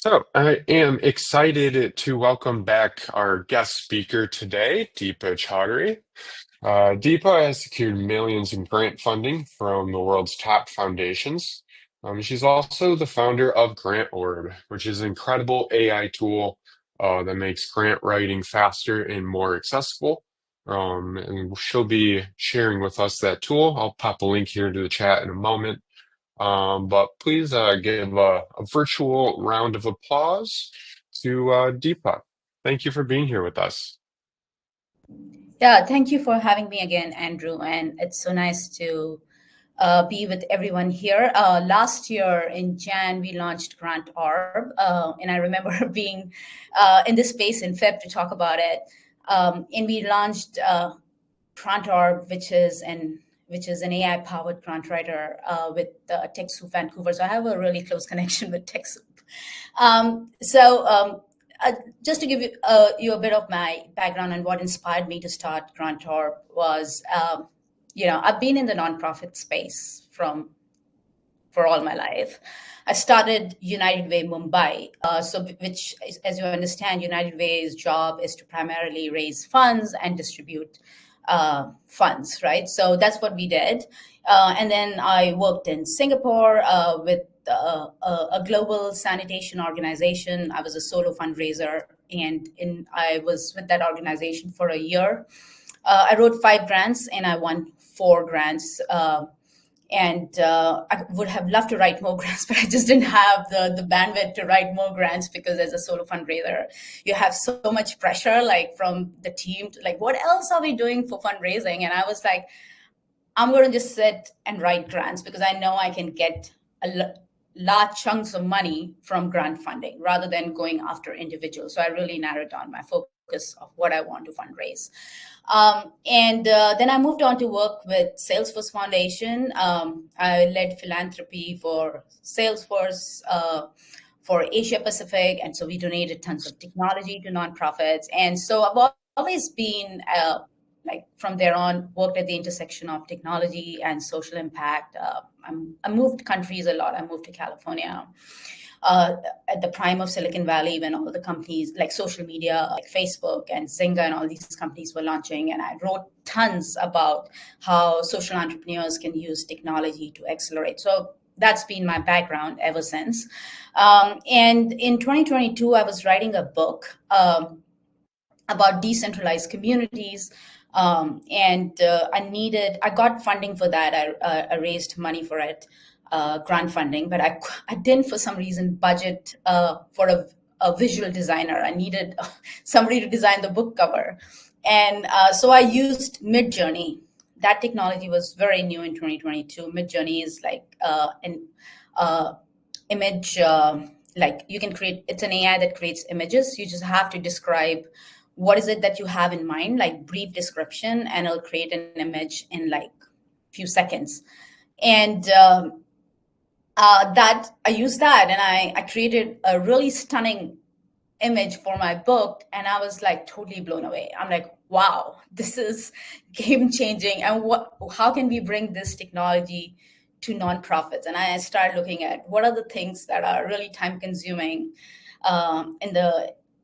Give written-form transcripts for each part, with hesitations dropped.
So, I am excited to welcome back our guest speaker today, Deepa Chaudhary. Deepa has secured millions in grant funding from the world's top foundations. She's also the founder of Grant Orb, which is an incredible AI tool that makes grant writing faster and more accessible. And she'll be sharing with us that tool. I'll pop a link here to the chat in a moment. But please give a virtual round of applause to Deepa. Thank you for being here with us. Yeah, thank you for having me again, Andrew. And it's so nice to be with everyone here. Last year in Jan, we launched Grant Orb, and I remember being in this space in Feb to talk about it. And we launched Grant Orb, which is an AI-powered grant writer with Techsoup Vancouver. So I have a really close connection with Techsoup. Just to give you a bit of my background and what inspired me to start Grant Orb was, I've been in the nonprofit space for all my life. I started United Way Mumbai, which, as you understand, United Way's job is to primarily raise funds and distribute funds, right? So that's what we did. And then I worked in Singapore with a global sanitation organization. I was a solo fundraiser, and I was with that organization for a year. I wrote 5 grants, and I won 4 grants. I would have loved to write more grants, but I just didn't have the bandwidth to write more grants because as a solo fundraiser, you have so much pressure, like from the team, to like, what else are we doing for fundraising? And I was like, I'm going to just sit and write grants because I know I can get large chunks of money from grant funding rather than going after individuals. So I really narrowed down my focus of what I want to fundraise. Then I moved on to work with Salesforce Foundation. I led philanthropy for Salesforce for Asia Pacific. And so we donated tons of technology to nonprofits. And so I've always been from there on, worked at the intersection of technology and social impact. I moved countries a lot. I moved to California at the prime of Silicon Valley when all the companies like social media, like Facebook and Zynga and all these companies were launching. And I wrote tons about how social entrepreneurs can use technology to accelerate. So that's been my background ever since. And in 2022, I was writing a book about decentralized communities. I got funding for that. I raised money for it, grant funding, but I didn't, for some reason, budget for a visual designer. I needed somebody to design the book cover. And so I used Midjourney. That technology was very new in 2022. Midjourney is like an image, like you can create, it's an AI that creates images. You just have to describe what is it that you have in mind, like brief description, and it'll create an image in like a few seconds. And that I used that, and I created a really stunning image for my book, and I was like totally blown away. I'm like, wow, this is game changing. And how can we bring this technology to nonprofits? And I started looking at what are the things that are really time consuming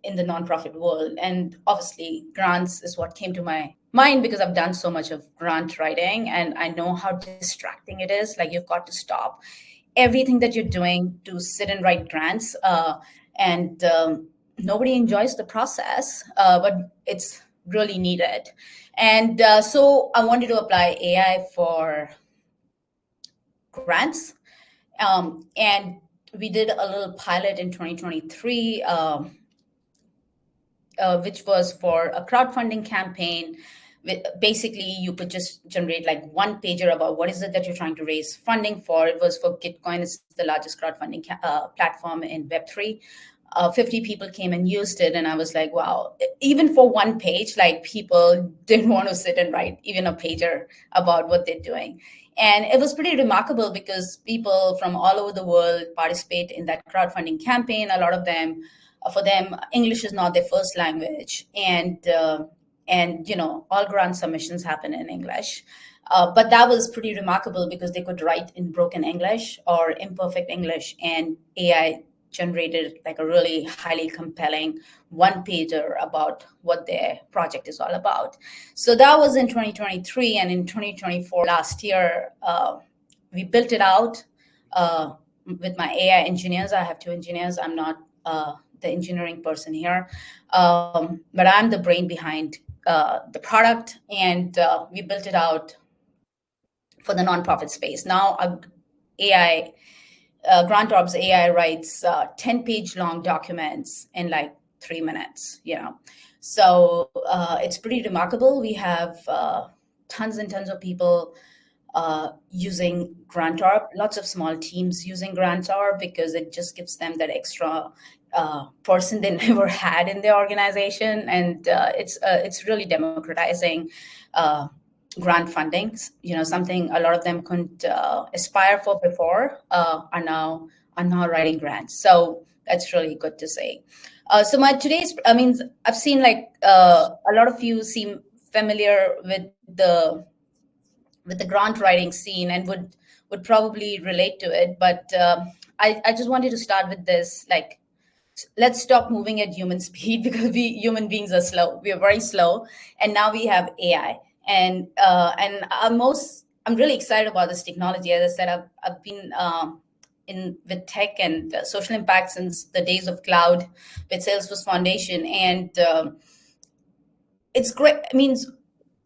in the nonprofit world. And obviously grants is what came to my mind because I've done so much of grant writing and I know how distracting it is. Like you've got to stop everything that you're doing to sit and write grants. And nobody enjoys the process, but it's really needed. And so I wanted to apply AI for grants. And we did a little pilot in 2023, which was for a crowdfunding campaign. Basically, you could just generate like one pager about what is it that you're trying to raise funding for. It was for Gitcoin. It's the largest crowdfunding platform in Web3. 50 people came and used it. And I was like, wow, even for one page, like people didn't want to sit and write even a pager about what they're doing. And it was pretty remarkable because people from all over the world participate in that crowdfunding campaign. A lot of them, for them, English is not their first language. And all grant submissions happen in English. But that was pretty remarkable because they could write in broken English or imperfect English, and AI generated like a really highly compelling one pager about what their project is all about. So that was in 2023, and in 2024, last year, we built it out with my AI engineers. I have two engineers. I'm not the engineering person here, but I'm the brain behind the product, and we built it out for the nonprofit space. Now, AI, Grant Orb's AI writes 10-page long documents in like 3 minutes, So it's pretty remarkable. We have tons and tons of people using Grant Orb, lots of small teams using Grant Orb because it just gives them that extra person they never had in their organization, and it's really democratizing grant funding. Something a lot of them couldn't aspire for before are now writing grants. So that's really good to say. So I've seen like a lot of you seem familiar with the grant writing scene and would probably relate to it. But I just wanted to start with this, like, let's stop moving at human speed because we human beings are slow. We are very slow, and now we have AI. And I'm really excited about this technology. As I said, I've been in with tech and social impact since the days of cloud with Salesforce Foundation, and it's great. I mean,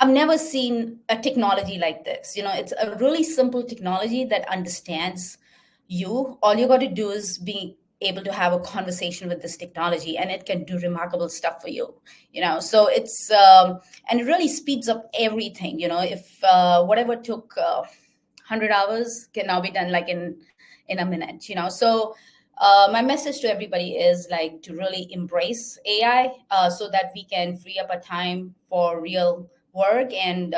I've never seen a technology like this. It's a really simple technology that understands you. All you got to do is be able to have a conversation with this technology, and it can do remarkable stuff for you. So it's and it really speeds up everything. If whatever took 100 hours can now be done like in a minute. So my message to everybody is like to really embrace AI so that we can free up our time for real work and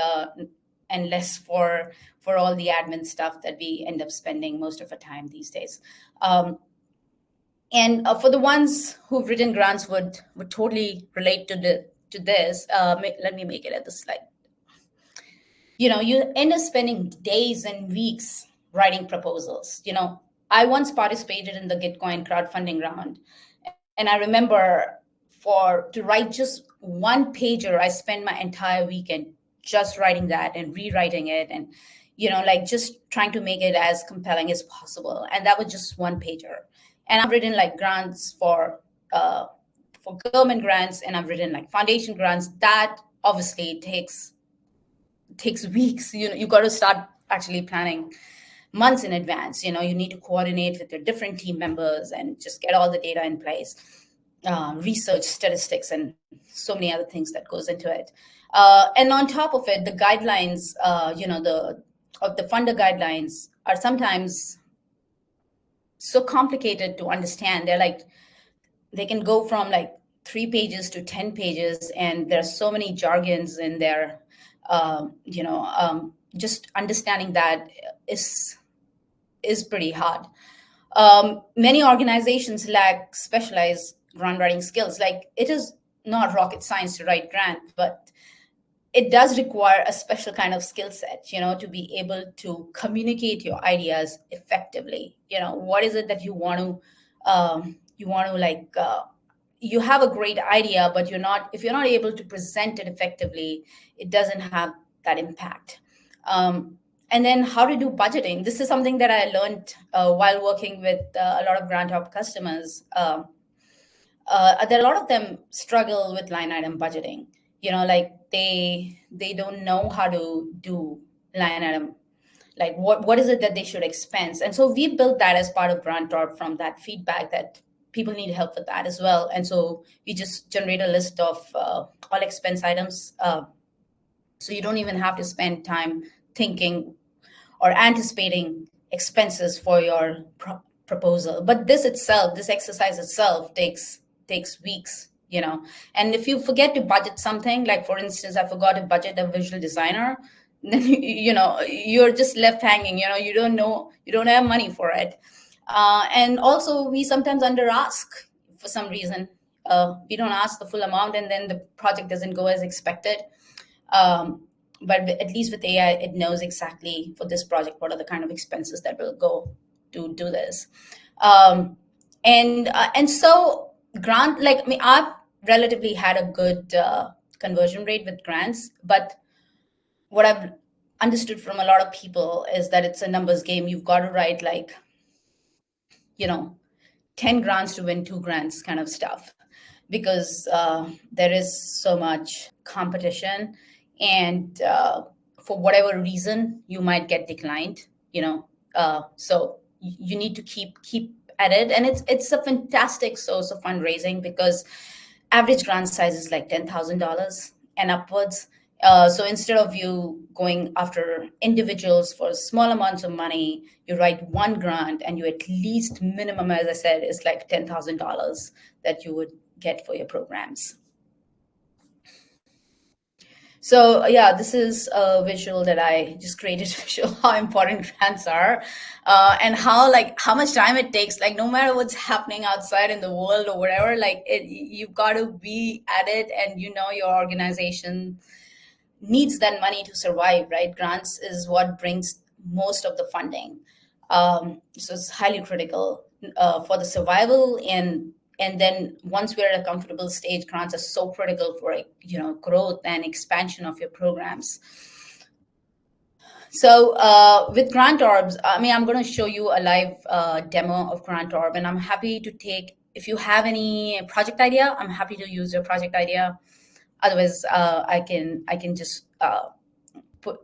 less for all the admin stuff that we end up spending most of our time these days. And for the ones who've written grants would totally relate to this. Let me make it at the slide. You end up spending days and weeks writing proposals. I once participated in the Gitcoin crowdfunding round, and I remember to write just one pager, I spent my entire weekend just writing that and rewriting it, and like just trying to make it as compelling as possible. And that was just one pager. And I've written like grants for government grants, and I've written like foundation grants. That obviously takes weeks. You got to start actually planning months in advance. You need to coordinate with your different team members and just get all the data in place, research, statistics, and so many other things that goes into it. And on top of it, the guidelines, the funder guidelines are sometimes so complicated to understand. They can go from like 3 pages to 10 pages, and there's so many jargons in there. Just understanding that is pretty hard. Many organizations lack specialized grant writing skills. Like, it is not rocket science to write grant, but it does require a special kind of skill set, to be able to communicate your ideas effectively. What is it that you want to you have a great idea, but if you're not able to present it effectively, it doesn't have that impact. And then how to do budgeting. This is something that I learned while working with a lot of Grant Orb customers. There are a lot of them struggle with line item budgeting. Like they don't know how to do line item. Like what is it that they should expense? And so we built that as part of Grant Orb from that feedback that people need help with that as well. And so we just generate a list of all expense items. So you don't even have to spend time thinking or anticipating expenses for your proposal. But this exercise itself takes weeks, And if you forget to budget something, like for instance, I forgot to budget a visual designer, then you're just left hanging. You don't have money for it. And also, we sometimes under ask for some reason. We don't ask the full amount, and then the project doesn't go as expected. But at least with AI, it knows exactly for this project what are the kind of expenses that will go to do this. And so grant, like, I mean, I've relatively had a good conversion rate with grants, but what I've understood from a lot of people is that it's a numbers game. You've got to write like, you know, 10 grants to win 2 grants kind of stuff, because there is so much competition, and for whatever reason you might get declined, you know. So you need to keep at it, and it's a fantastic source of fundraising because average grant size is like $10,000 and upwards. So instead of you going after individuals for small amounts of money, you write one grant and you at least minimum, as I said, is like $10,000 that you would get for your programs. So yeah, this is a visual that I just created to show how important grants are, and how much time it takes. Like no matter what's happening outside in the world or whatever, like you've got to be at it, and you know your organization needs that money to survive, right? Grants is what brings most of the funding. So it's highly critical for the survival, and then once we're at a comfortable stage, grants are so critical for growth and expansion of your programs. So with Grant Orbs, I mean, I'm going to show you a live demo of Grant Orb, and I'm happy to take, if you have any project idea, I'm happy to use your project idea. Otherwise, I can just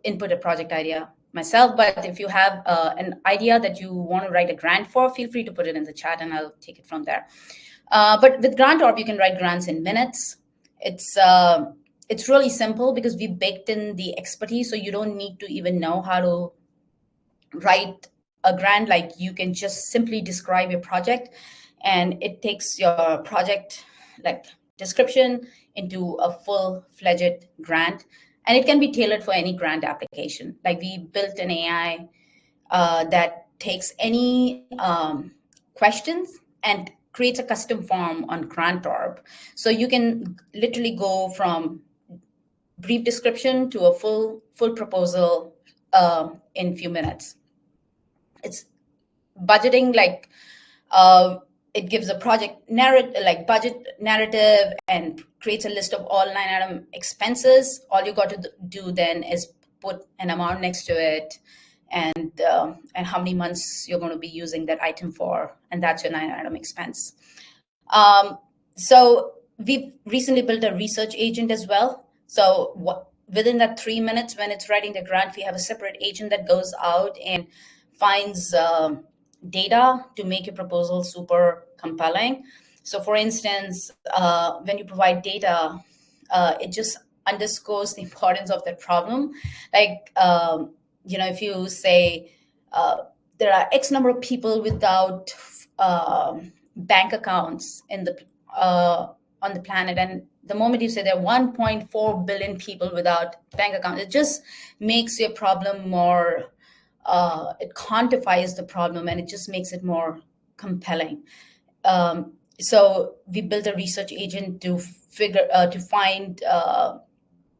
input a project idea myself. But if you have an idea that you want to write a grant for, feel free to put it in the chat, and I'll take it from there. But with Grant Orb, you can write grants in minutes. It's really simple because we baked in the expertise, so you don't need to even know how to write a grant. Like you can just simply describe your project, and it takes your project like description into a full-fledged grant, and it can be tailored for any grant application. Like we built an AI that takes any questions and creates a custom form on Grant Orb. So you can literally go from brief description to a full proposal in few minutes. It's budgeting, like it gives a project narrative, like budget narrative, and creates a list of all line item expenses. All you got to do then is put an amount next to it, and how many months you're going to be using that item for, and that's your line item expense. So we've recently built a research agent as well. So within that 3 minutes when it's writing the grant, we have a separate agent that goes out and finds data to make your proposal super compelling. So for instance, when you provide data, it just underscores the importance of that problem. Like, if you say there are X number of people without bank accounts on the planet, and the moment you say there are 1.4 billion people without bank accounts, it just makes your problem more, it quantifies the problem, and it just makes it more compelling. So we built a research agent to find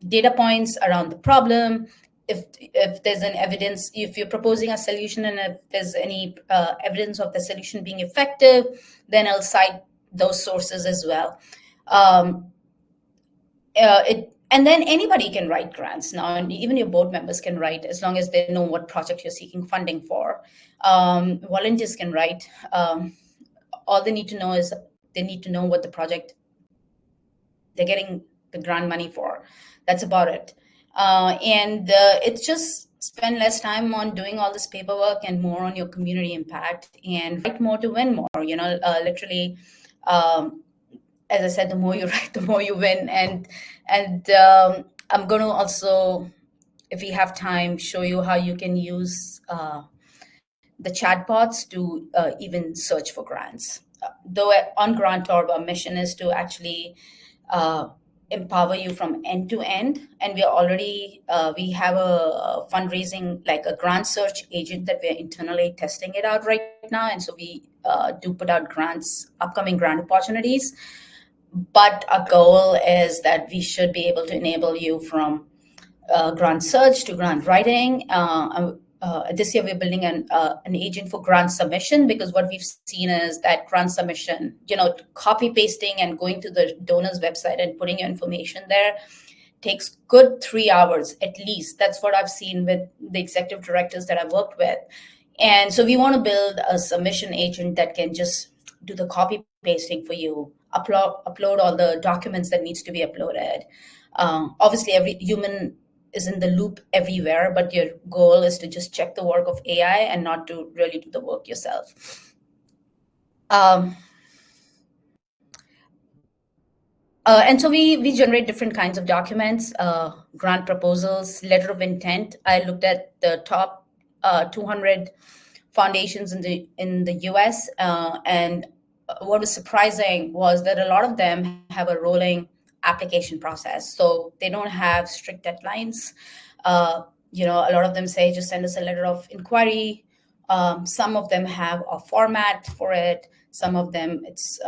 data points around the problem. If there's an evidence, if you're proposing a solution, and if there's any evidence of the solution being effective, then I'll cite those sources as well. And then anybody can write grants now, and even your board members can write, as long as they know what project you're seeking funding for. Volunteers can write. All they need to know is they need to know what the project they're getting the grant money for. That's about it. And it's just spend less time on doing all this paperwork and more on your community impact, and write more to win more. Literally, as I said, the more you write, the more you win. And I'm going to also, if we have time, show you how you can use the chatbots to even search for grants. Though on Grant Orb, our mission is to actually empower you from end to end, and we are already we have a fundraising, like a grant search agent that we're internally testing it out right now, and so we do put out upcoming grant opportunities. But our goal is that we should be able to enable you from grant search to grant writing. this year we're building an agent for grant submission, because what we've seen is that grant submission, copy pasting and going to the donor's website and putting your information there takes good 3 hours at least. That's what I've seen with the executive directors that I've worked with. And so we want to build a submission agent that can just do the copy pasting for you, upload all the documents that needs to be uploaded. Obviously, every human is in the loop everywhere, but your goal is to just check the work of AI and not to really do the work yourself. And so we generate different kinds of documents, grant proposals, letter of intent. I looked at the top 200 foundations in the U.S. And what was surprising was that a lot of them have a rolling application process, so they don't have strict deadlines. A lot of them say just send us a letter of inquiry. Some of them have a format for it. Some of them it's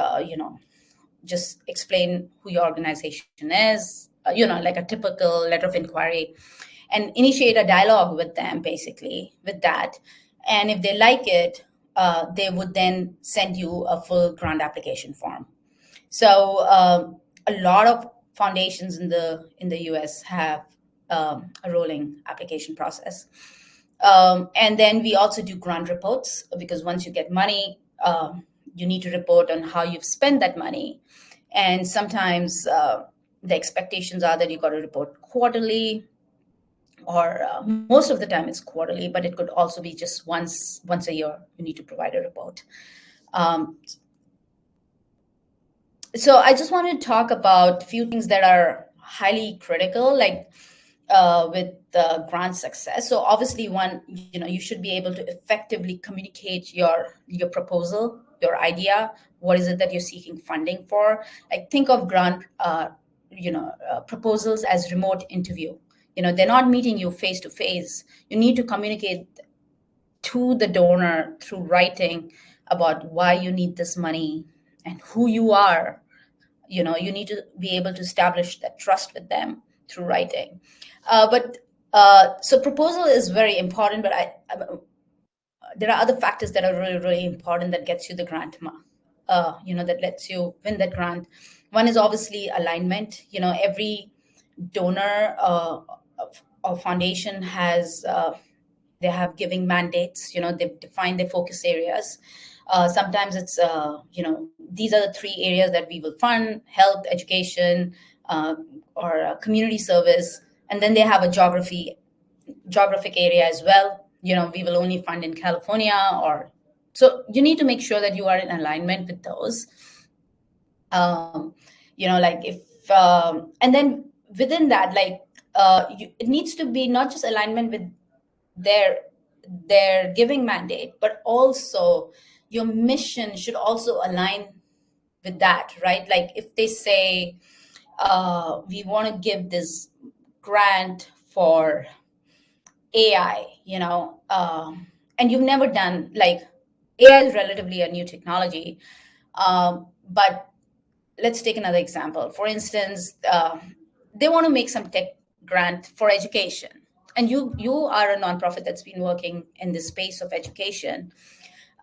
just explain who your organization is, like a typical letter of inquiry, and initiate a dialogue with them, basically, with that. And if they like it, they would then send you a full grant application form. So a lot of foundations in the US have a rolling application process. And then we also do grant reports, because once you get money, you need to report on how you've spent that money. And sometimes the expectations are that you got to report quarterly, or most of the time it's quarterly, but it could also be just once a year you need to provide a report. So I just want to talk about a few things that are highly critical, like with grant success. So obviously, one, you should be able to effectively communicate your proposal, your idea. What is it that you're seeking funding for? Like, think of grant, proposals as remote interview. They're not meeting you face to face. You need to communicate to the donor through writing about why you need this money and who you are. You need to be able to establish that trust with them through writing. So proposal is very important, but there are other factors that are really, really important that gets you the grant, that lets you win that grant. One is obviously alignment. Every donor or foundation has they have giving mandates. They've defined their focus areas. Sometimes it's these are the three areas that we will fund: health, education, or community service. And then they have a geographic area as well. We will only fund in California, or so you need to make sure that you are in alignment with those. Like if and then within that, like it needs to be not just alignment with their giving mandate, but also your mission should also align with that, right? Like if they say we want to give this grant for AI, and you've never done, like, AI is relatively a new technology, but let's take another example. For instance, they want to make some tech grant for education, and you are a nonprofit that's been working in the space of education,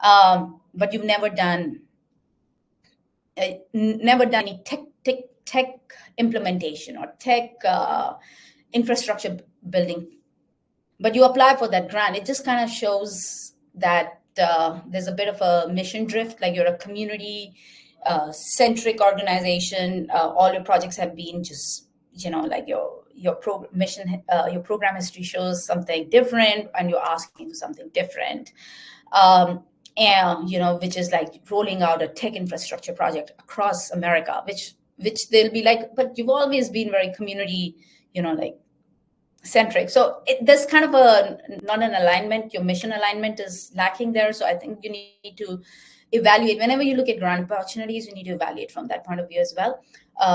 but you've never done any tech implementation or tech infrastructure building, but you apply for that grant. It just kind of shows that there's a bit of a mission drift, like you're a community centric organization. All your projects have been just, like your program history shows something different, and you're asking for something different. And which is like rolling out a tech infrastructure project across America, which they'll be like, but you've always been very community, like centric. So there's kind of a not an alignment. Your mission alignment is lacking there. So I think you need to evaluate whenever you look at grant opportunities. You need to evaluate from that point of view as well.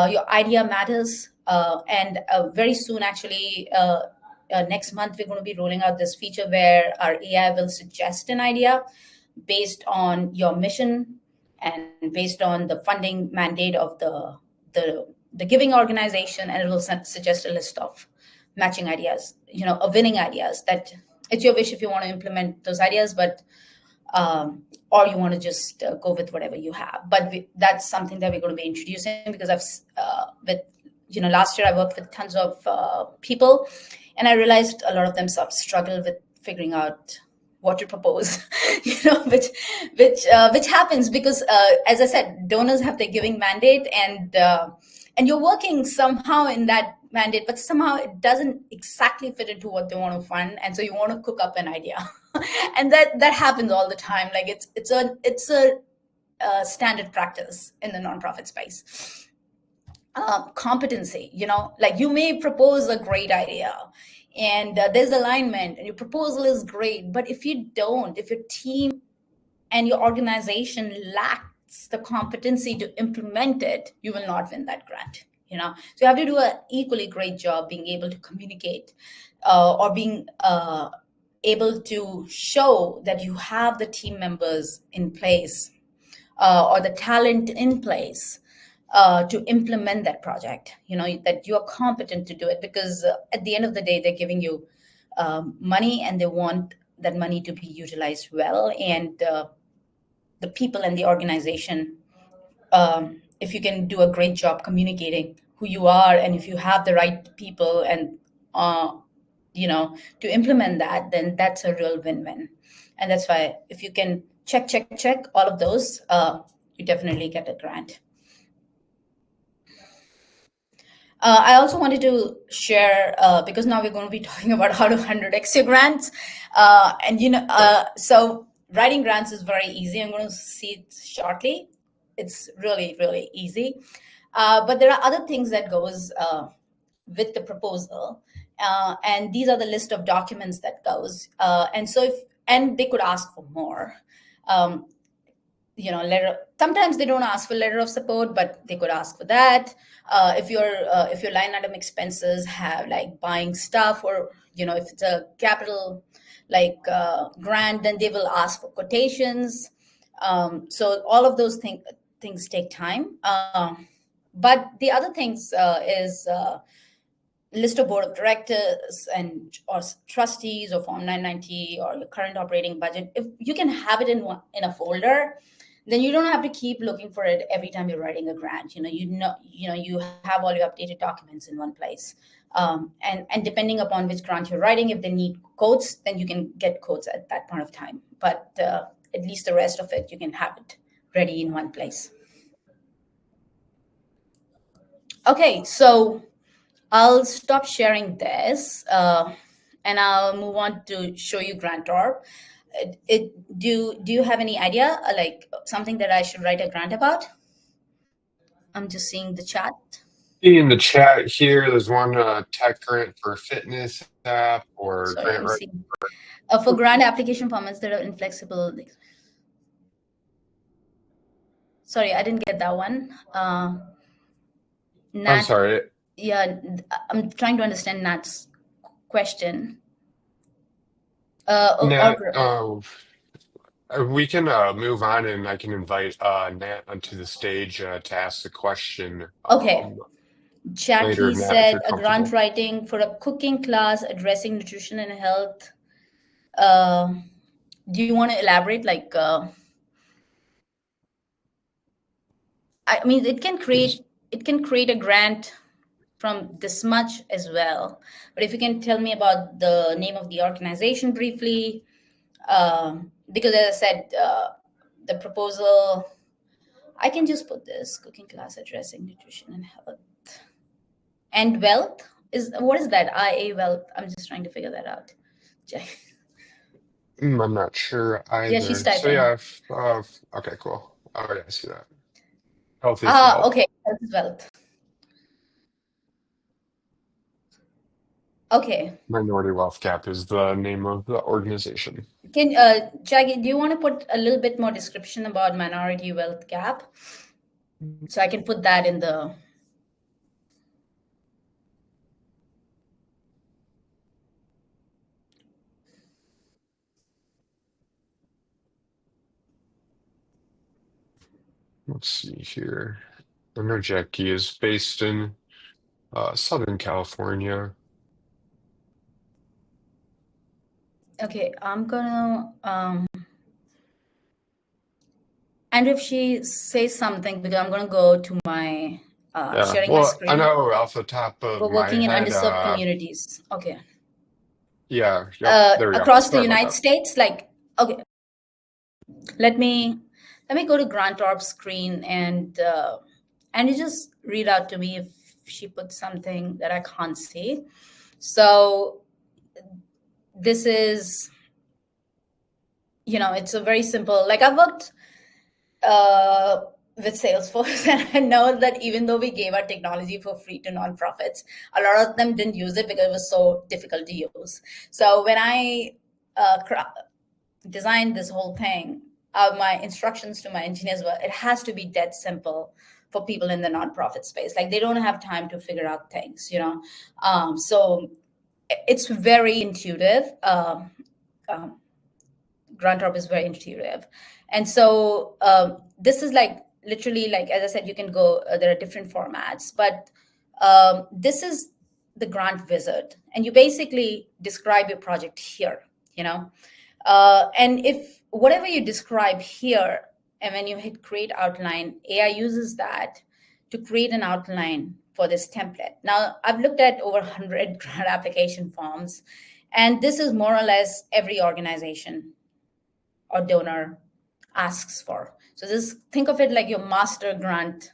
Your idea matters, and very soon, actually, next month we're going to be rolling out this feature where our AI will suggest an idea based on your mission and based on the funding mandate of the giving organization, and it will suggest a list of matching ideas, winning ideas that It's your wish if you want to implement those ideas, but or you want to just go with whatever you have. But that's something that we're going to be introducing because with last year I worked with tons of people, and I realized a lot of them struggle with figuring out what to propose, which happens because, as I said, donors have their giving mandate, and you're working somehow in that mandate, but somehow it doesn't exactly fit into what they want to fund, and so you want to cook up an idea, and that happens all the time. Like it's a standard practice in the nonprofit space. Competency, like you may propose a great idea, and there's alignment, and your proposal is great, but if your team and your organization lacks the competency to implement it, you will not win that grant. So you have to do an equally great job being able to communicate, or being able to show that you have the team members in place, or the talent in place, to implement that project. That you are competent to do it, because at the end of the day, they're giving you money, and they want that money to be utilized well. And the people and the organization, if you can do a great job communicating who you are, and if you have the right people, and uh, to implement that, then that's a real win-win. And that's why, if you can check all of those, you definitely get a grant. I also wanted to share, because now we're going to be talking about how to 100x your grants. And so writing grants is very easy. I'm going to see it shortly. It's really, really easy. But there are other things that goes with the proposal. And these are the list of documents that goes. And they could ask for more. Um, Letter, sometimes they don't ask for letter of support, but they could ask for that. If your line item expenses have like buying stuff, or if it's a capital like grant, then they will ask for quotations. So all of those things take time. But the other things is list of board of directors and or trustees, or form 990, or your current operating budget. If you can have it in a folder, then you don't have to keep looking for it every time you're writing a grant. You have all your updated documents in one place. And depending upon which grant you're writing, if they need quotes, then you can get quotes at that point of time. But at least the rest of it, you can have it ready in one place. Okay, so I'll stop sharing this, and I'll move on to show you Grant Orb. Do you have any idea, like something that I should write a grant about? I'm just seeing the chat. In the chat here, there's one tech grant for a fitness app or Sorry, grant I'm right. seeing for grant application formats that are inflexible. Sorry, I didn't get that one. I'm Nat, sorry, yeah, I'm trying to understand Nat's question. Nat. Or We can move on, and I can invite Nat onto the stage to ask the question okay. later, Jackie Nat, if said you're a grant comfortable. writing for a cooking class addressing nutrition and health. Uh, do you want to elaborate? Like, I mean, it can create a grant from this much as well. But if you can tell me about the name of the organization briefly, because as I said, the proposal, I can just put this cooking class addressing nutrition and health and wealth. What is that? IA wealth. I'm just trying to figure that out. I'm not sure Yeah, she's either. So typing. yeah, okay, cool. Oh yeah, I see that. Health is wealth. Okay, health is wealth. Okay. Minority Wealth Gap is the name of the organization. Can Jackie, do you want to put a little bit more description about minority wealth gap? So I can put that in the. Let's see here. I know Jackie is based in Southern California. Okay, I'm gonna and if she says something, because I'm gonna go to my Yeah. sharing my Well, I screen. know off the top of For my working in head, underserved communities. Okay. yeah, yep, there we go. Across the Sorry about United that. States, like, okay, let me go to Grant Orb screen and you just read out to me if she put something that I can't see. So this is, it's a very simple, like I've worked uh, with Salesforce, and I know that even though we gave our technology for free to nonprofits, a lot of them didn't use it because it was so difficult to use. So when I designed this whole thing, my instructions to my engineers were it has to be dead simple for people in the nonprofit space. Like they don't have time to figure out things. So it's very intuitive. Grant Orb is very intuitive. And so this is like literally, like, as I said, you can go, there are different formats, but this is the grant wizard. And you basically describe your project here, you know. And if whatever you describe here, and when you hit create outline, AI uses that to create an outline for this template. Now, I've looked at over 100 grant application forms, and this is more or less every organization or donor asks for. So just think of it like your master grant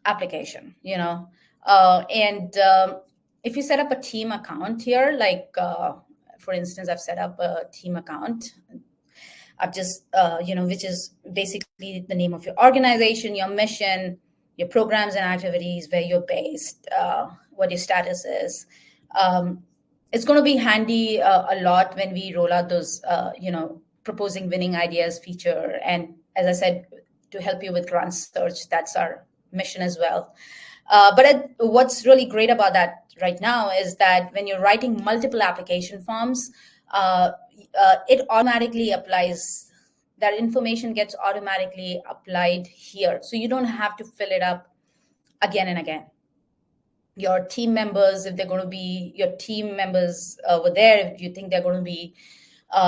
application, and if you set up a team account here, like for instance, I've set up a team account. I've just, which is basically the name of your organization, your mission, your programs and activities, where you're based, what your status is. Um, it's going to be handy a lot when we roll out those, proposing winning ideas feature. And as I said, to help you with grant search, that's our mission as well. But what's really great about that right now is that when you're writing multiple application forms, it automatically applies, that information gets automatically applied here. So you don't have to fill it up again and again. Your team members, if they're going to be your team members over there, if you think they're going to be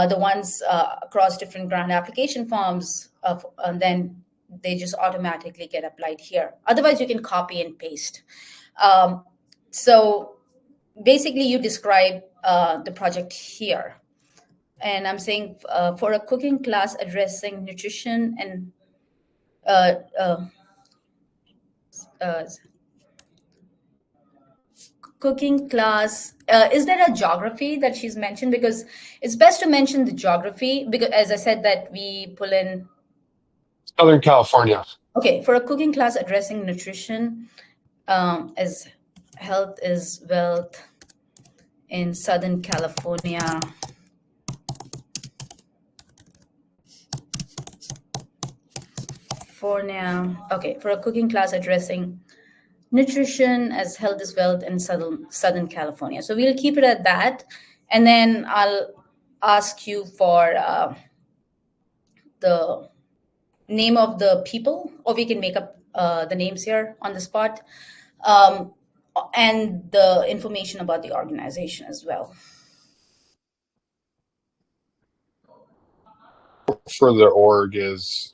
the ones across different grant application forms, and then they just automatically get applied here. Otherwise, you can copy and paste. So basically, you describe the project here. And I'm saying for a cooking class addressing nutrition and uh, uh, uh, cooking class, is there a geography that she's mentioned? Because it's best to mention the geography, because as I said, that we pull in. Southern California. Okay, for a cooking class addressing nutrition as health is wealth in Southern California. For now, okay, for a cooking class addressing nutrition as health is wealth in Southern California. So we'll keep it at that, and then I'll ask you for the name of the people, or we can make up the names here on the spot, um, and the information about the organization as well. For the org is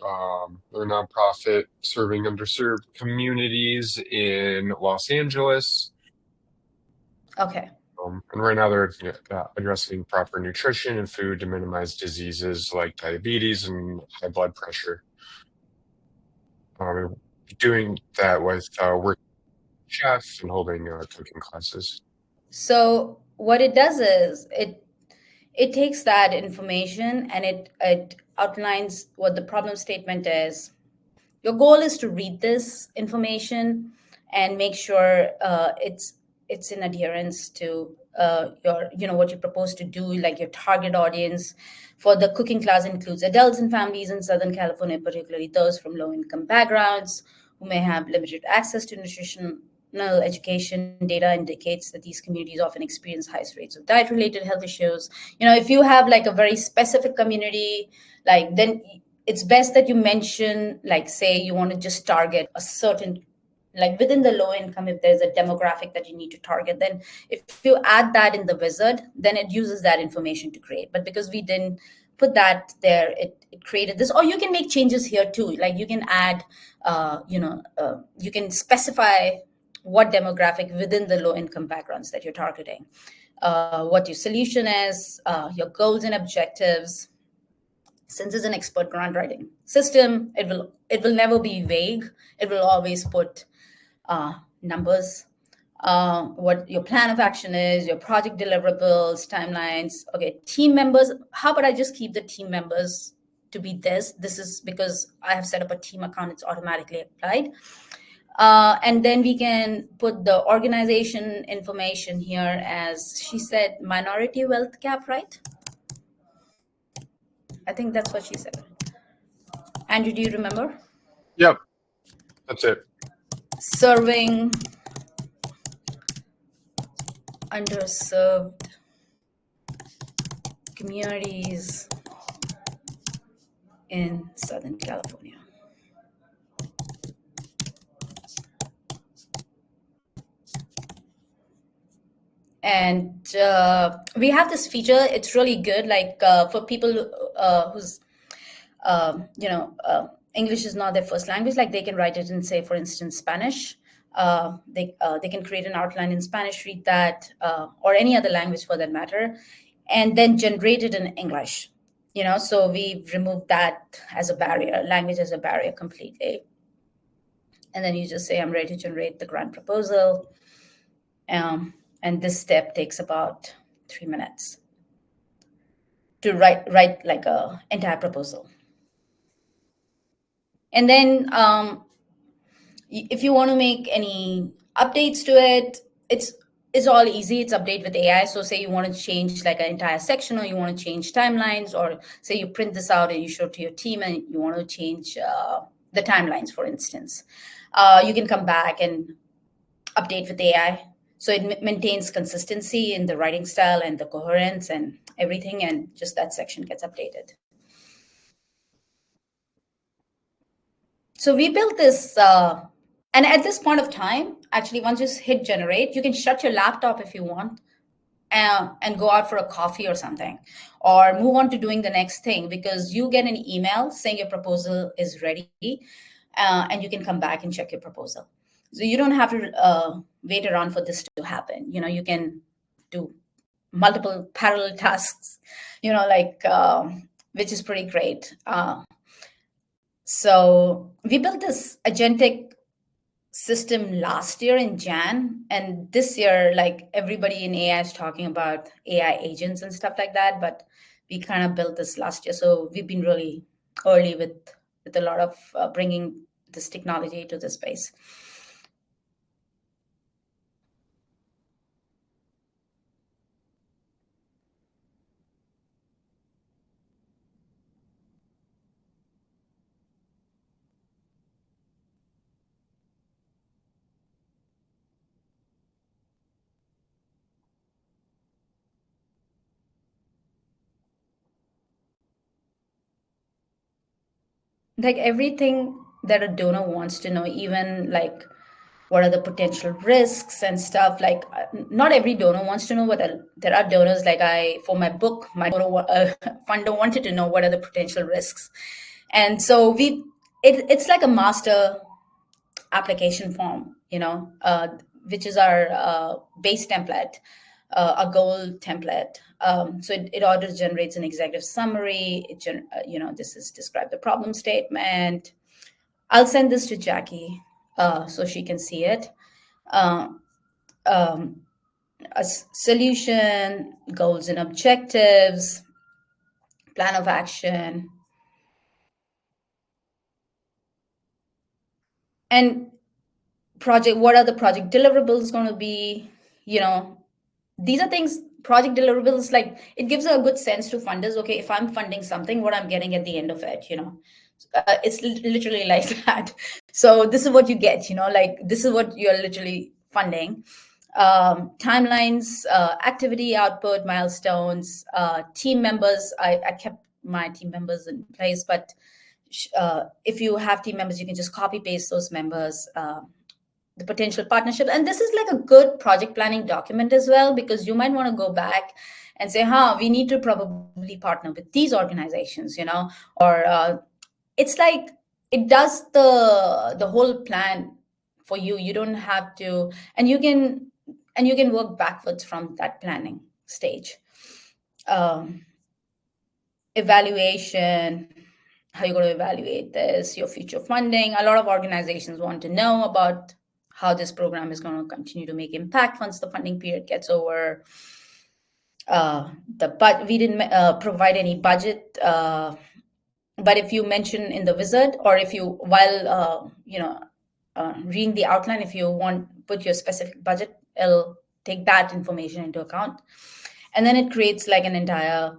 they're a nonprofit serving underserved communities in Los Angeles. Okay. And right now they're addressing proper nutrition and food to minimize diseases like diabetes and high blood pressure. Doing that with working chefs and holding cooking classes. So what it does is it takes that information and it outlines what the problem statement is. Your goal is to read this information and make sure it's in adherence to your, what you propose to do, like your target audience for the cooking class includes adults and families in Southern California, particularly those from low income backgrounds who may have limited access to nutritional education. Data indicates that these communities often experience highest rates of diet related health issues. If you have like a very specific community, like, then it's best that you mention, like, say you want to just target a certain like within the low income, if there's a demographic that you need to target, then if you add that in the wizard, then it uses that information to create. But because we didn't put that there, it created this. Or you can make changes here too. Like you can add, you can specify what demographic within the low income backgrounds that you're targeting, what your solution is, your goals and objectives. Since it's an expert grant writing system, it will never be vague. It will always put numbers, what your plan of action is, your project deliverables, timelines. Okay, team members. How about I just keep the team members to be this? This is because I have set up a team account, it's automatically applied. And then we can put the organization information here as she said, minority wealth gap, right? I think that's what she said. Andrew, do you remember? Yep, that's it. Serving underserved communities in Southern California. And we have this feature. It's really good, like for people who's English is not their first language. Like they can write it in, say, for instance, Spanish. They can create an outline in Spanish, read that, or any other language for that matter, and then generate it in English. So we've removed that as a barrier, language as a barrier completely. And then you just say, I'm ready to generate the grant proposal. And this step takes about 3 minutes to write like a entire proposal. And then if you want to make any updates to it, it's all easy. It's update with AI. So say you want to change like an entire section, or you want to change timelines, or say you print this out and you show it to your team and you want to change the timelines, for instance. You can come back and update with AI. So it maintains consistency in the writing style and the coherence and everything, and just that section gets updated. So we built this, and at this point of time, actually, once you hit generate, you can shut your laptop if you want, and go out for a coffee or something, or move on to doing the next thing, because you get an email saying your proposal is ready, and you can come back and check your proposal. So you don't have to wait around for this to happen. You can do multiple parallel tasks, which is pretty great. So we built this agentic system last year in Jan, and this year, like everybody in AI is talking about AI agents and stuff like that, but we kind of built this last year. So we've been really early with a lot of bringing this technology to the space. Like everything that a donor wants to know, even like what are the potential risks and stuff. Like not every donor wants to know what there are donors, like for my book, my donor funder wanted to know what are the potential risks. And so it's like a master application form, which is our base template, a goal template. So it auto generates an executive summary. This is describe the problem statement. I'll send this to Jackie so she can see it. A solution, goals and objectives, plan of action, and project. What are the project deliverables going to be? These are things. Project deliverables, like it gives a good sense to funders. Okay, if I'm funding something, what I'm getting at the end of it. It's literally like that. So this is what you get. Like this is what you're literally funding. Timelines, activity output, milestones, team members. I kept my team members in place, but if you have team members, you can just copy paste those members. the potential partnership. And this is like a good project planning document as well, because you might want to go back and say, we need to probably partner with these organizations, or it's like it does the whole plan for you. You don't have to, and you can work backwards from that planning stage. um, Evaluation, how you're going to evaluate this, your future funding. A lot of organizations want to know about how this program is going to continue to make impact once the funding period gets over. But we didn't provide any budget, but if you mention in the wizard, or if you, while reading the outline, if you want put your specific budget, it'll take that information into account, and then it creates like an entire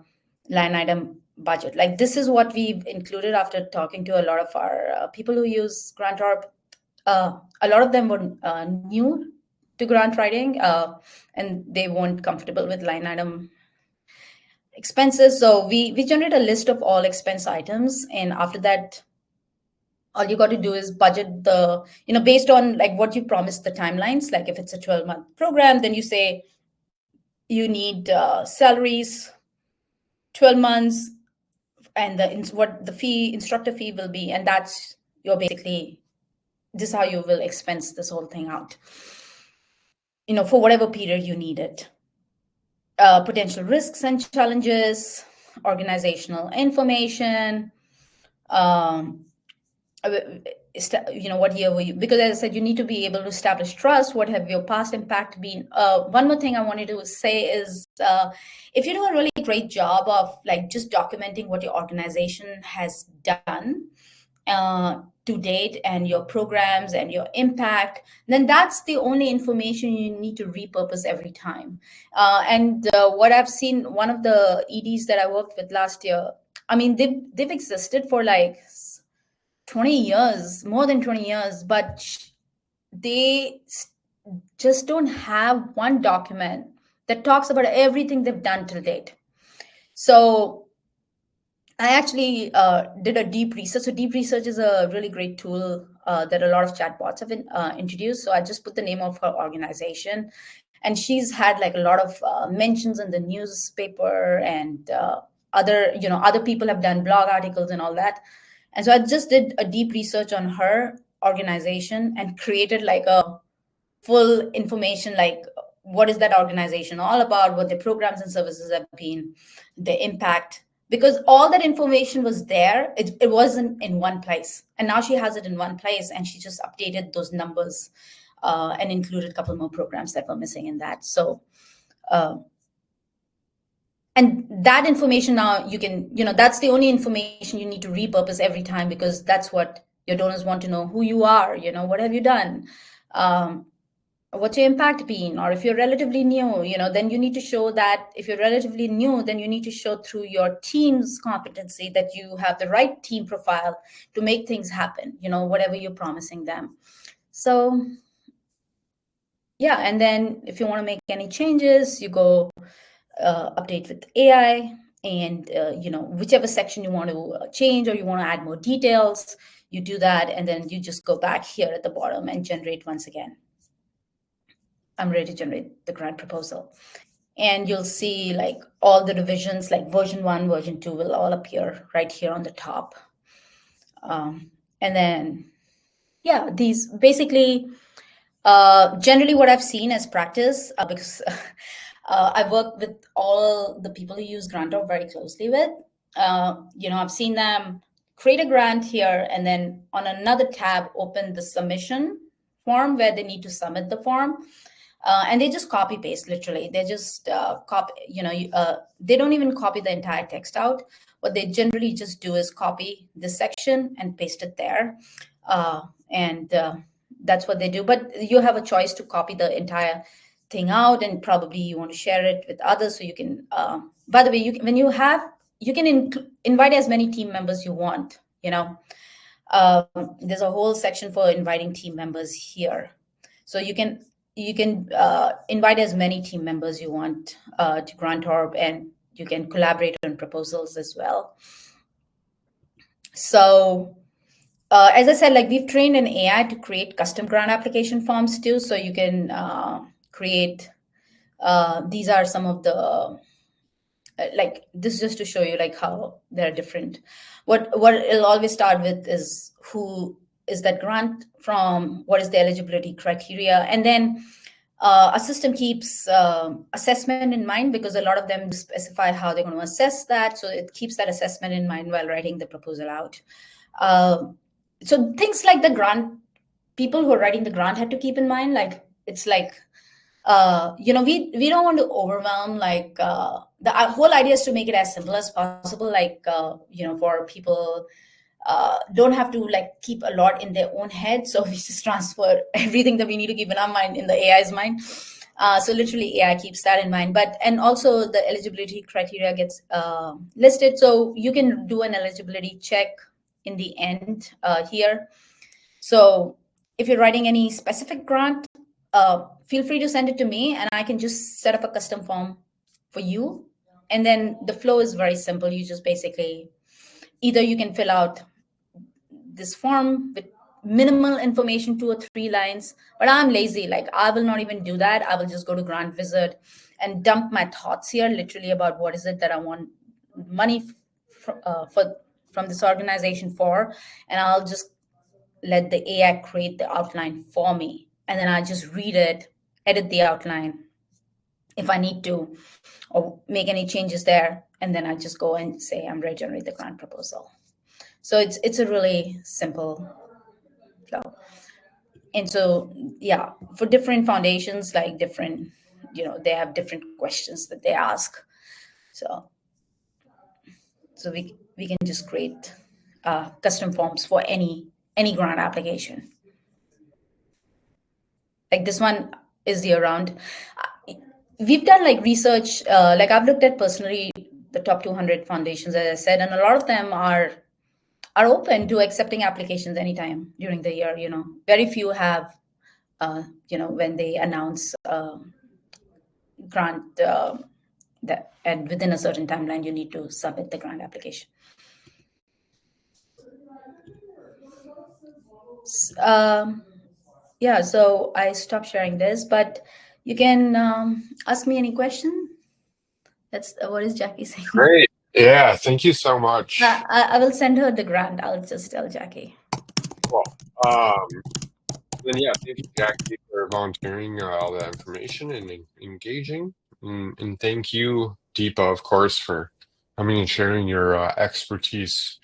line item budget. Like, this is what we've included after talking to a lot of our people who use Grant Orb. A lot of them were new to grant writing, and they weren't comfortable with line item expenses. So we generate a list of all expense items, and after that, all you got to do is budget the, based on like what you promised the timelines. Like if it's a 12-month program, then you say you need salaries 12 months, and what the instructor fee will be, and that's your basically, this is how you will expense this whole thing out, for whatever period you need it. Potential risks and challenges, organizational information, what year were you, because as I said, you need to be able to establish trust. What have your past impact been? One more thing I wanted to say is, if you do a really great job of like just documenting what your organization has done to date, and your programs and your impact, then that's the only information you need to repurpose every time. And what I've seen, one of the EDs that I worked with last year, I mean, they've existed for like 20 years, more than 20 years, but they just don't have one document that talks about everything they've done till date. So I actually did a deep research. So deep research is a really great tool that a lot of chatbots have been, introduced. So I just put the name of her organization, and she's had like a lot of mentions in the newspaper, and other people have done blog articles and all that. And so I just did a deep research on her organization and created like a full information, like what is that organization all about, what their programs and services have been, the impact, because all that information was there. It wasn't in one place, and now she has it in one place, and she just updated those numbers and included a couple more programs that were missing in that. So and that information now you can, that's the only information you need to repurpose every time, because that's what your donors want to know: who you are, what have you done, what's your impact been, or if you're relatively new, then you need to show that. If you're relatively new, then you need to show through your team's competency that you have the right team profile to make things happen, whatever you're promising them. So yeah, and then if you want to make any changes, you go update with AI, and whichever section you want to change, or you want to add more details, you do that, and then you just go back here at the bottom and generate once again. I'm ready to generate the grant proposal, and you'll see like all the revisions, like version 1, version 2 will all appear right here on the top. And then these basically generally what I've seen as practice, because I've worked with all the people who use Grant Orb very closely with. I've seen them create a grant here, and then on another tab, open the submission form where they need to submit the form. And they just copy paste, literally. They just copy, they don't even copy the entire text out. What they generally just do is copy this section and paste it there. And that's what they do. But you have a choice to copy the entire thing out, and probably you want to share it with others. So you can, by the way, you can invite as many team members you want, there's a whole section for inviting team members here. So you can invite as many team members you want to Grant Orb, and you can collaborate on proposals as well. So as I said, like we've trained an AI to create custom grant application forms too. So you can create, these are some of the, like this is just to show you like how they're different. What it'll always start with is who is that grant from, what is the eligibility criteria, and then a system keeps assessment in mind, because a lot of them specify how they're going to assess that. So it keeps that assessment in mind while writing the proposal out. So things like the grant, people who are writing the grant had to keep in mind, like it's like, we don't want to overwhelm, like the whole idea is to make it as simple as possible, like for people don't have to like keep a lot in their own head. So we just transfer everything that we need to keep in our mind in the AI's mind. So literally AI keeps that in mind, but and also the eligibility criteria gets listed, so you can do an eligibility check in the end here. So if you're writing any specific grant, feel free to send it to me and I can just set up a custom form for you. And then the flow is very simple. You just basically, either you can fill out this form with minimal information, 2 or 3 lines, but I'm lazy. Like I will not even do that. I will just go to Grant Wizard and dump my thoughts here, literally about what is it that I want money for from this organization for, and I'll just let the AI create the outline for me. And then I just read it, edit the outline if I need to, or make any changes there. And then I just go and say, I'm ready to generate the grant proposal. So it's a really simple flow. And so, yeah, for different foundations, like different, they have different questions that they ask. So, so we can just create custom forms for any grant application. Like this one is year round. We've done like research, like I've looked at personally the top 200 foundations, as I said, and a lot of them are open to accepting applications anytime during the year. Very few have, when they announce grant, that, and within a certain timeline you need to submit the grant application. Yeah, so I stopped sharing this, but you can ask me any question. That's what is Jackie saying? Great. Yeah, thank you so much. I will send her the grant. I'll just tell Jackie. Cool. Then yeah, thank you, Jackie, for volunteering all that information and engaging. And thank you, Deepa, of course, for coming and sharing your expertise.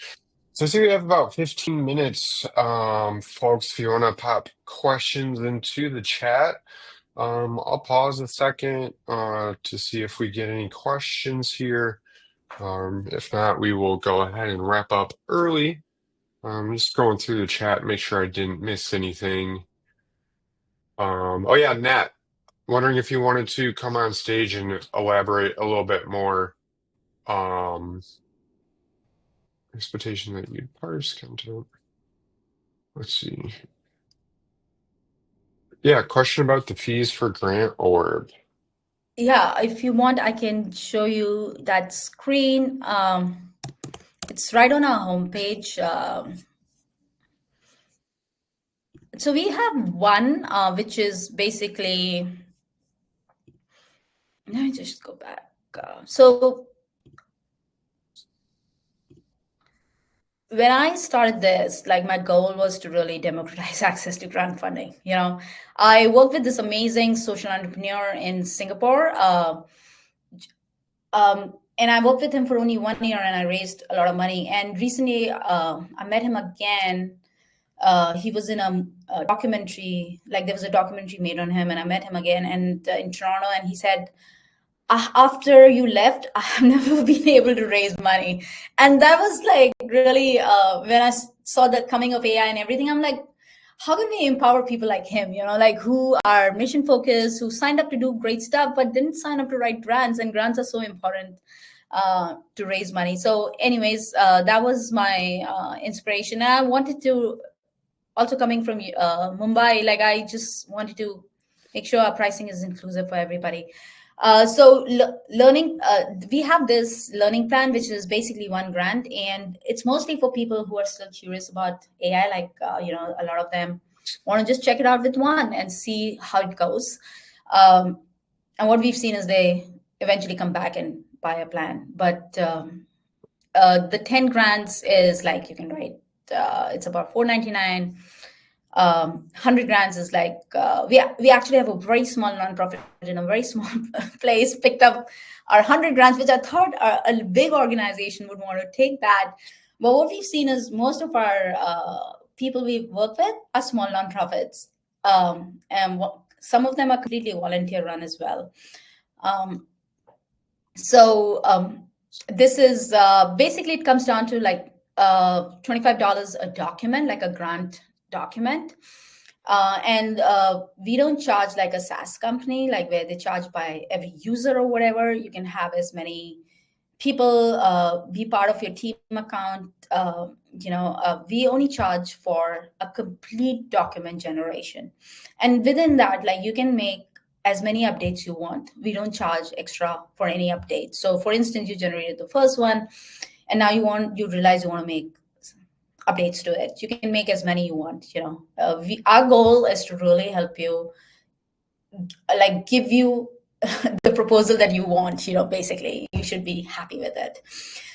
So I see we have about 15 minutes, folks. If you want to pop questions into the chat, I'll pause a second to see if we get any questions here. If not, we will go ahead and wrap up early. Just going through the chat, make sure I didn't miss anything. Oh yeah, Nat, wondering if you wanted to come on stage and elaborate a little bit more. Expectation that you'd parse content. Let's see. Yeah, question about the fees for Grant Orb. Yeah, if you want, I can show you that screen. It's right on our homepage. So we have one, which is basically, let me just go back. So when I started this, like my goal was to really democratize access to grant funding. I worked with this amazing social entrepreneur in Singapore. And I worked with him for only 1 year and I raised a lot of money. And recently I met him again. He was in a documentary, like there was a documentary made on him, and I met him again and in Toronto, and he said, after you left, I have never been able to raise money. And that was like really, when I saw the coming of AI and everything, I'm like, how can we empower people like him, like who are mission focused, who signed up to do great stuff, but didn't sign up to write grants, and grants are so important to raise money. So anyways, that was my inspiration. And I wanted to, also coming from Mumbai, like I just wanted to make sure our pricing is inclusive for everybody. Learning, we have this learning plan, which is basically one grant, and it's mostly for people who are still curious about AI. Like, a lot of them want to just check it out with one and see how it goes. Um, and what we've seen is they eventually come back and buy a plan. But the 10 grants is like you can write, it's about 499. 100 grants is like we actually have a very small nonprofit in a very small place picked up our 100 grants, which I thought a big organization would want to take that. But what we've seen is most of our people we work with are small nonprofits, and some of them are completely volunteer run as well. um, so this is basically, it comes down to like $25 a document, like a grant document. And we don't charge like a SaaS company, like where they charge by every user or whatever. You can have as many people be part of your team account. We only charge for a complete document generation. And within that, like you can make as many updates you want. We don't charge extra for any update. So for instance, you generated the first one and now you realize you want to make updates to it. You can make as many you want. Our goal is to really help you, like give you the proposal that you want. Basically you should be happy with it.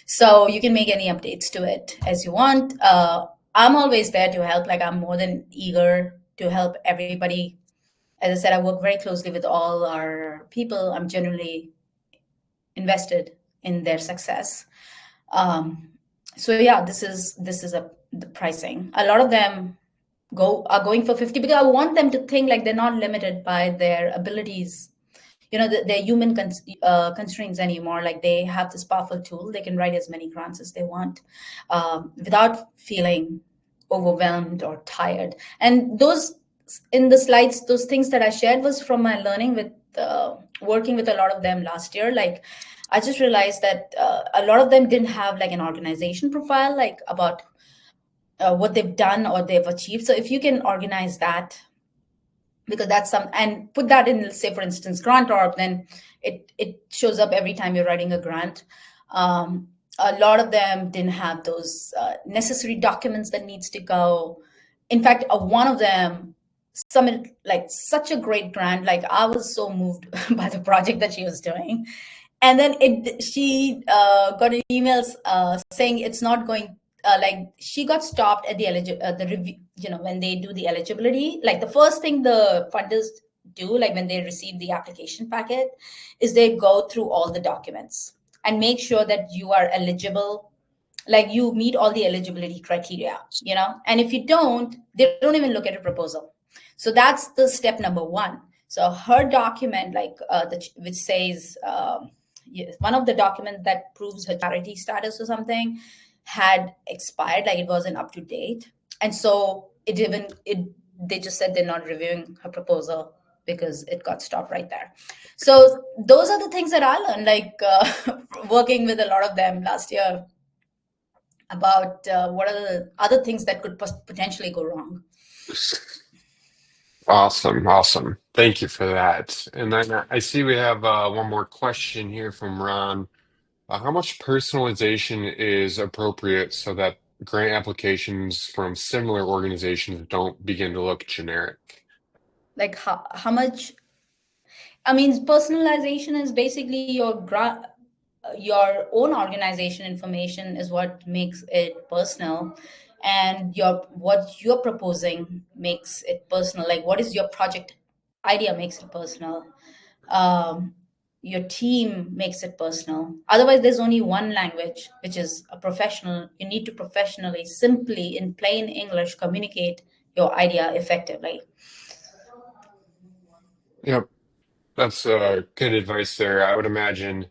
So you can make any updates to it as you want. I'm always there to help. Like, I'm more than eager to help everybody. As I said, I work very closely with all our people. I'm genuinely invested in their success. um, so yeah, this is the pricing. A lot of them are going for 50 because I want them to think like they're not limited by their abilities, their human constraints anymore. Like, they have this powerful tool. They can write as many grants as they want, without feeling overwhelmed or tired. And those, in the slides, those things that I shared was from my learning with working with a lot of them last year. Like, I just realized that a lot of them didn't have like an organization profile, like about what they've done or they've achieved. So if you can organize that, because that's some, and put that in, say for instance, Grant Orb, then it shows up every time you're writing a grant. A lot of them didn't have those necessary documents that needs to go. In fact, one of them submitted like such a great grant. Like, I was so moved by the project that she was doing. And then she got an email saying it's not going, like, she got stopped at the review, when they do the eligibility. Like, the first thing the funders do, like when they receive the application packet, is they go through all the documents and make sure that you are eligible, like you meet all the eligibility criteria. And if you don't, they don't even look at a proposal. So that's the step number one. So her document, like which says, one of the documents that proves her charity status or something had expired, like it wasn't up to date. And so they just said they're not reviewing her proposal because it got stopped right there. So those are the things that I learned, like working with a lot of them last year, about what are the other things that could potentially go wrong. Awesome, awesome. Thank you for that. And then I see we have one more question here from Ron. How much personalization is appropriate so that grant applications from similar organizations don't begin to look generic? Like, how much? I mean, personalization is basically your own organization information is what makes it personal, and what you're proposing makes it personal. Like, what is your project idea makes it personal. um, your team makes it personal. Otherwise, there's only one language, which is a professional. You need to professionally, simply in plain English, communicate your idea effectively. Yep, that's good advice there. I would imagine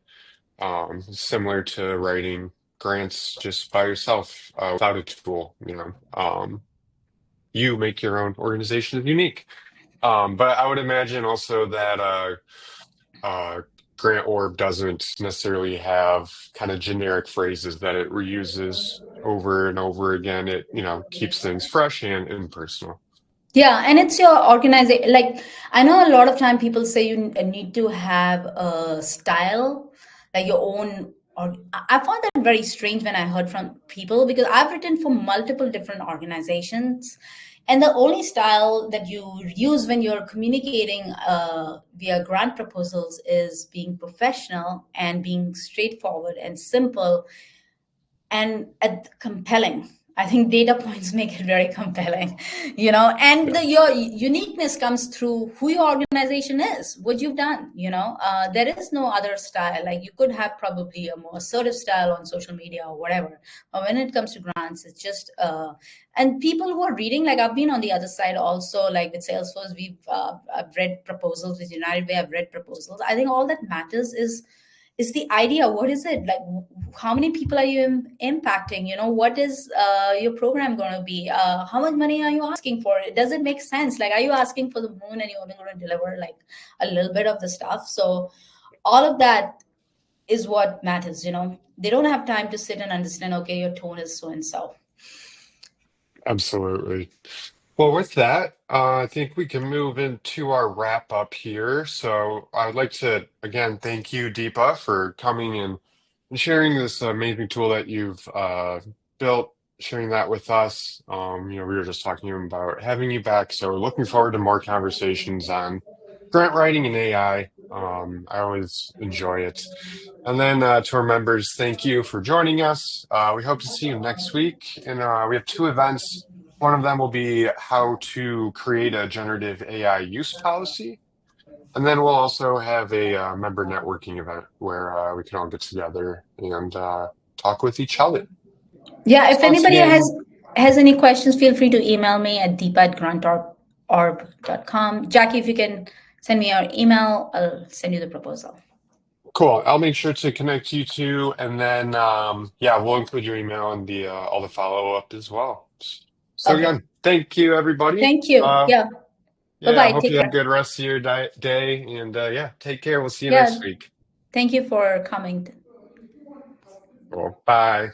similar to writing grants just by yourself without a tool, you make your own organization unique. But I would imagine also that uh, Grant Orb doesn't necessarily have kind of generic phrases that it reuses over and over again. It, keeps things fresh and personal. Yeah, and it's your organization. Like, I know a lot of time people say you need to have a style, like your own. Or I found that very strange when I heard from people because I've written for multiple different organizations, and the only style that you use when you're communicating via grant proposals is being professional and being straightforward and simple and compelling. I think data points make it very compelling, and Yeah, your uniqueness comes through who your organization is, what you've done. There is no other style. Like you could have probably a more assertive style on social media or whatever. But when it comes to grants, it's just, and people who are reading, like I've been on the other side also, like with Salesforce, I've read proposals with United Way, I've read proposals. I think all that matters is the idea. What is it like? How many people are you impacting? What is your program going to be? How much money are you asking for? Does it make sense? Like, are you asking for the moon and you're only going to deliver like a little bit of the stuff? So all of that is what matters. They don't have time to sit and understand, okay, your tone is so and so. absolutely. Well, with that, I think we can move into our wrap up here. So I'd like to again thank you, Deepa, for coming in and sharing this amazing tool that you've built, sharing that with us. We were just talking about having you back, so looking forward to more conversations on grant writing and AI. I always enjoy it. And then to our members, thank you for joining us. We hope to see you next week. And we have two events. One of them will be how to create a generative AI use policy. And then we'll also have a member networking event where we can all get together and talk with each other. Yeah, if So once anybody again, has any questions, feel free to email me at deepa@grantorb.com. Jackie, if you can send me your email, I'll send you the proposal. cool. I'll make sure to connect you two, and then yeah, we'll include your email and the all the follow up as well. So Okay. again, thank you, everybody. Thank you. Yeah. Bye Yeah, I bye. hope Take you have a care. good rest of your day, and yeah, take care. We'll see you Yeah. next week. Thank you for coming. Cool. Bye.